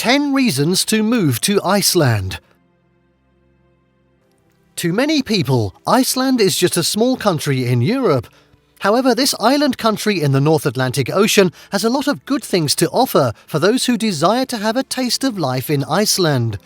10 reasons to move to Iceland. To many people, Iceland is just a small country in Europe. However, this island country in the North Atlantic Ocean has a lot of good things to offer for those who desire to have a taste of life in Iceland.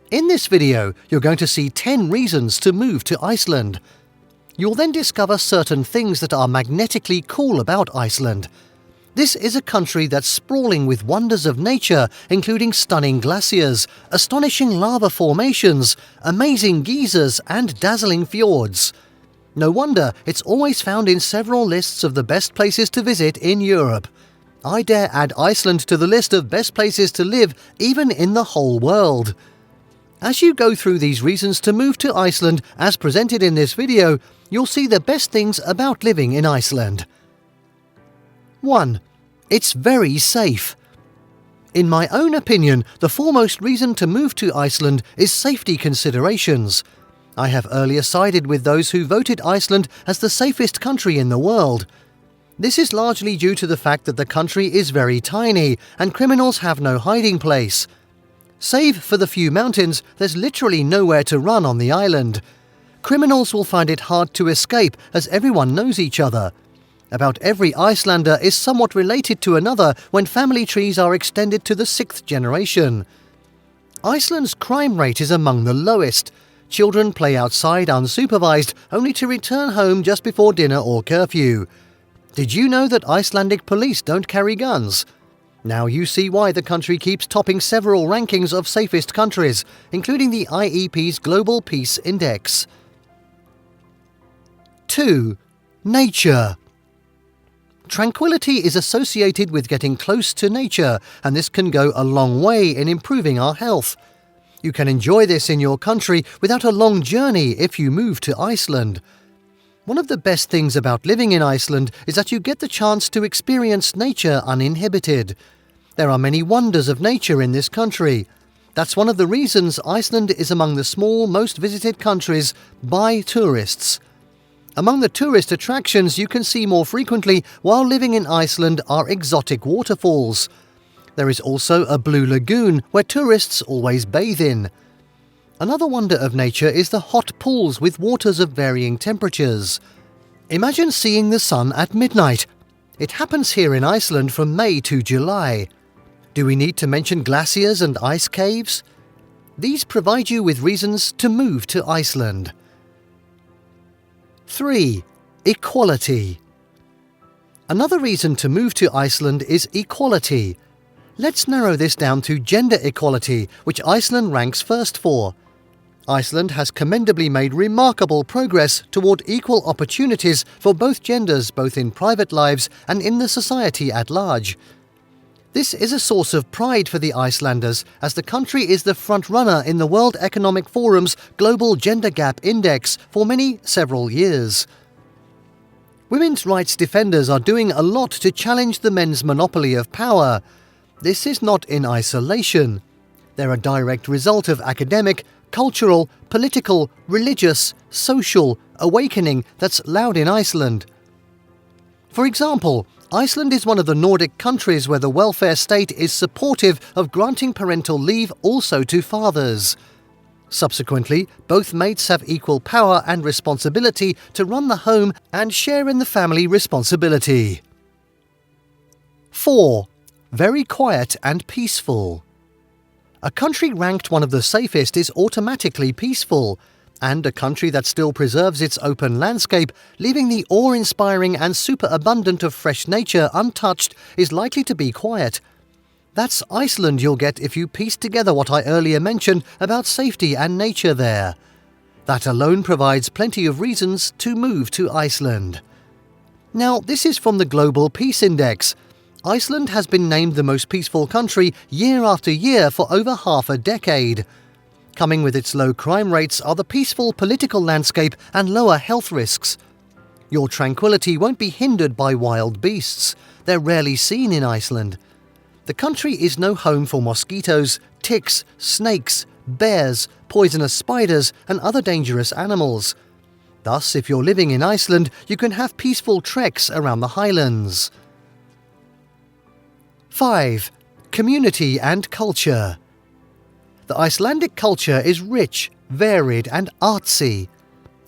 In this video, you're going to see 10 reasons to move to Iceland. You'll then discover certain things that are magnetically cool about Iceland. This is a country that's sprawling with wonders of nature, including stunning glaciers, astonishing lava formations, amazing geysers, and dazzling fjords. No wonder it's always found in several lists of the best places to visit in Europe. I dare add Iceland to the list of best places to live, even in the whole world. As you go through these reasons to move to Iceland, as presented in this video, you'll see the best things about living in Iceland. 1. It's very safe. In my own opinion, the foremost reason to move to Iceland is safety considerations. I have earlier sided with those who voted Iceland as the safest country in the world. This is largely due to the fact that the country is very tiny and criminals have no hiding place. Save for the few mountains, there's literally nowhere to run on the island. Criminals will find it hard to escape as everyone knows each other. About every Icelander is somewhat related to another when family trees are extended to the 6th generation. Iceland's crime rate is among the lowest. Children play outside unsupervised, only to return home just before dinner or curfew. Did you know that Icelandic police don't carry guns? Now you see why the country keeps topping several rankings of safest countries, including the IEP's Global Peace Index. 2. Nature. Tranquility is associated with getting close to nature, and this can go a long way in improving our health. You can enjoy this in your country without a long journey if you move to Iceland. One of the best things about living in Iceland is that you get the chance to experience nature uninhibited. There are many wonders of nature in this country. That's one of the reasons Iceland is among the small, most visited countries by tourists. Among the tourist attractions you can see more frequently while living in Iceland are exotic waterfalls. There is also a blue lagoon where tourists always bathe in. Another wonder of nature is the hot pools with waters of varying temperatures. Imagine seeing the sun at midnight. It happens here in Iceland from May to July. Do we need to mention glaciers and ice caves? These provide you with reasons to move to Iceland. 3. Equality. Another reason to move to Iceland is equality. Let's narrow this down to gender equality, which Iceland ranks first for. Iceland has commendably made remarkable progress toward equal opportunities for both genders, both in private lives and in the society at large. This is a source of pride for the Icelanders, as the country is the front-runner in the World Economic Forum's Global Gender Gap Index for several years. Women's rights defenders are doing a lot to challenge the men's monopoly of power. This is not in isolation. They're a direct result of academic, cultural, political, religious, social awakening that's loud in Iceland. For example, Iceland is one of the Nordic countries where the welfare state is supportive of granting parental leave also to fathers. Subsequently, both mates have equal power and responsibility to run the home and share in the family responsibility. 4. Very quiet and peaceful. A country ranked one of the safest is automatically peaceful, and a country that still preserves its open landscape, leaving the awe-inspiring and superabundant of fresh nature untouched, is likely to be quiet. That's Iceland you'll get if you piece together what I earlier mentioned about safety and nature there. That alone provides plenty of reasons to move to Iceland. Now, this is from the Global Peace Index. Iceland has been named the most peaceful country year after year for over half a decade. Coming with its low crime rates are the peaceful political landscape and lower health risks. Your tranquility won't be hindered by wild beasts. They're rarely seen in Iceland. The country is no home for mosquitoes, ticks, snakes, bears, poisonous spiders, and other dangerous animals. Thus, if you're living in Iceland, you can have peaceful treks around the highlands. 5. Community and culture. The Icelandic culture is rich, varied and artsy.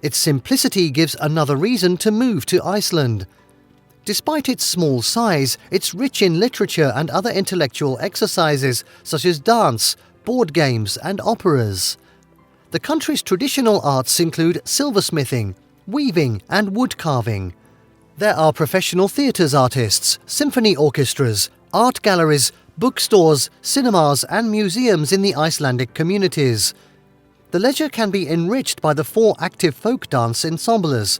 Its simplicity gives another reason to move to Iceland. Despite its small size, it's rich in literature and other intellectual exercises such as dance, board games and operas. The country's traditional arts include silversmithing, weaving and wood carving. There are professional theatres artists, symphony orchestras, art galleries, bookstores, cinemas and museums in the Icelandic communities. The leisure can be enriched by the 4 active folk dance ensembles.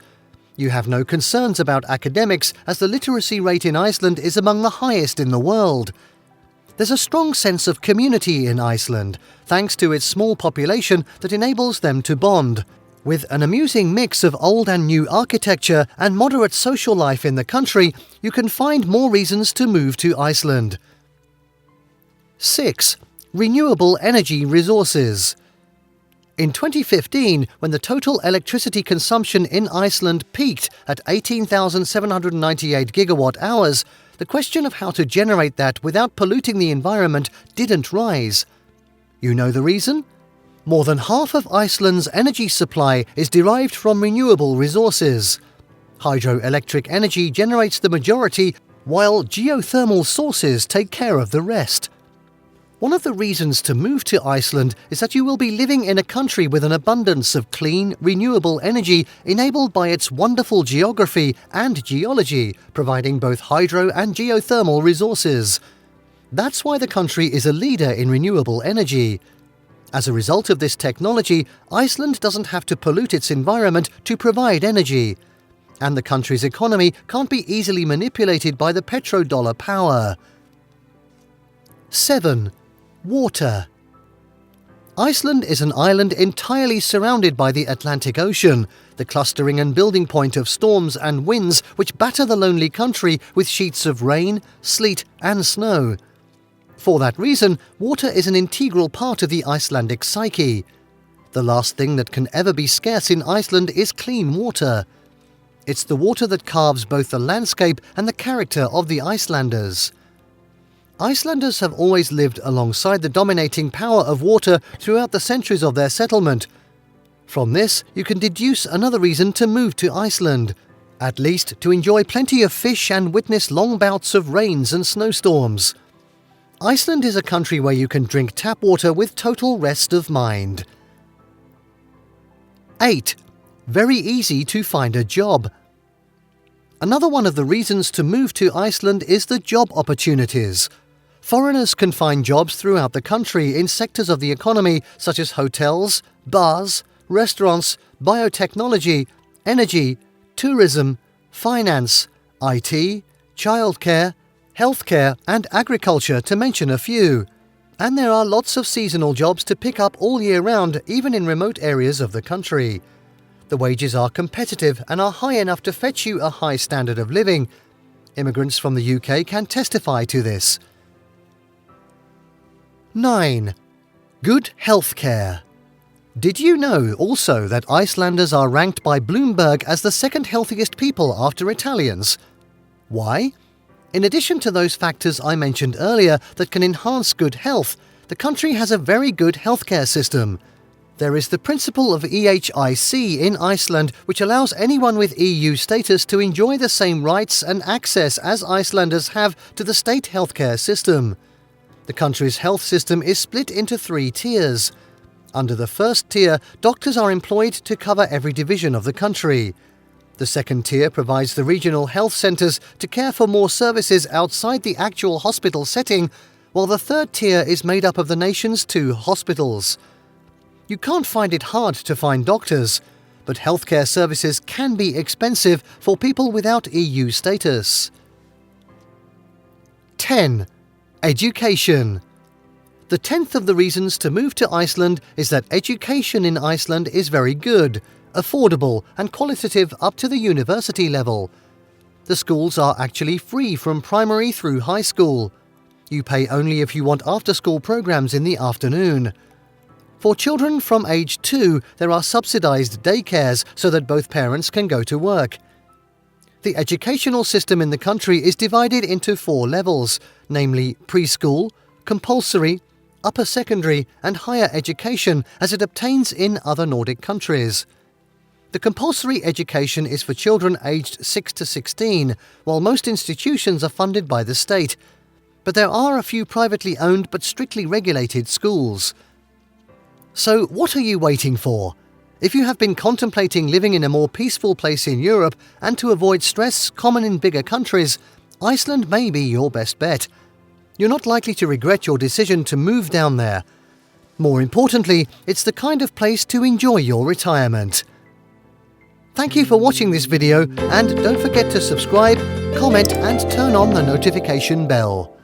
You have no concerns about academics as the literacy rate in Iceland is among the highest in the world. There's a strong sense of community in Iceland, thanks to its small population that enables them to bond. With an amusing mix of old and new architecture and moderate social life in the country, you can find more reasons to move to Iceland. 6. Renewable energy resources. In 2015, when the total electricity consumption in Iceland peaked at 18,798 gigawatt-hours, the question of how to generate that without polluting the environment didn't rise. You know the reason? More than half of Iceland's energy supply is derived from renewable resources. Hydroelectric energy generates the majority, while geothermal sources take care of the rest. One of the reasons to move to Iceland is that you will be living in a country with an abundance of clean, renewable energy enabled by its wonderful geography and geology, providing both hydro and geothermal resources. That's why the country is a leader in renewable energy. As a result of this technology, Iceland doesn't have to pollute its environment to provide energy. And the country's economy can't be easily manipulated by the petrodollar power. 7. Water. Iceland is an island entirely surrounded by the Atlantic Ocean, the clustering and building point of storms and winds which batter the lonely country with sheets of rain, sleet and snow. For that reason, water is an integral part of the Icelandic psyche. The last thing that can ever be scarce in Iceland is clean water. It's the water that carves both the landscape and the character of the Icelanders. Icelanders have always lived alongside the dominating power of water throughout the centuries of their settlement. From this, you can deduce another reason to move to Iceland, at least to enjoy plenty of fish and witness long bouts of rains and snowstorms. Iceland is a country where you can drink tap water with total rest of mind. 8. Very easy to find a job. Another one of the reasons to move to Iceland is the job opportunities. Foreigners can find jobs throughout the country in sectors of the economy such as hotels, bars, restaurants, biotechnology, energy, tourism, finance, IT, childcare, healthcare and agriculture, to mention a few. And there are lots of seasonal jobs to pick up all year round, even in remote areas of the country. The wages are competitive and are high enough to fetch you a high standard of living. Immigrants from the UK can testify to this. 9. Good healthcare. Did you know also that Icelanders are ranked by Bloomberg as the second healthiest people after Italians? Why? In addition to those factors I mentioned earlier that can enhance good health, the country has a very good healthcare system. There is the principle of EHIC in Iceland, which allows anyone with EU status to enjoy the same rights and access as Icelanders have to the state healthcare system. The country's health system is split into 3 tiers. Under the first tier, doctors are employed to cover every division of the country. The second tier provides the regional health centres to care for more services outside the actual hospital setting, while the third tier is made up of the nation's 2 hospitals. You can't find it hard to find doctors, but healthcare services can be expensive for people without EU status. 10. Education. The 10th of the reasons to move to Iceland is that education in Iceland is very good, affordable and qualitative up to the university level. The schools are actually free from primary through high school. You pay only if you want after-school programs in the afternoon. For children from age 2, there are subsidized daycares so that both parents can go to work. The educational system in the country is divided into 4 levels, namely preschool, compulsory, upper secondary and higher education as it obtains in other Nordic countries. The compulsory education is for children aged 6 to 16, while most institutions are funded by the state. But there are a few privately owned but strictly regulated schools. So what are you waiting for? If you have been contemplating living in a more peaceful place in Europe and to avoid stress common in bigger countries, Iceland may be your best bet. You're not likely to regret your decision to move down there. More importantly, it's the kind of place to enjoy your retirement. Thank you for watching this video, and don't forget to subscribe, comment and turn on the notification bell.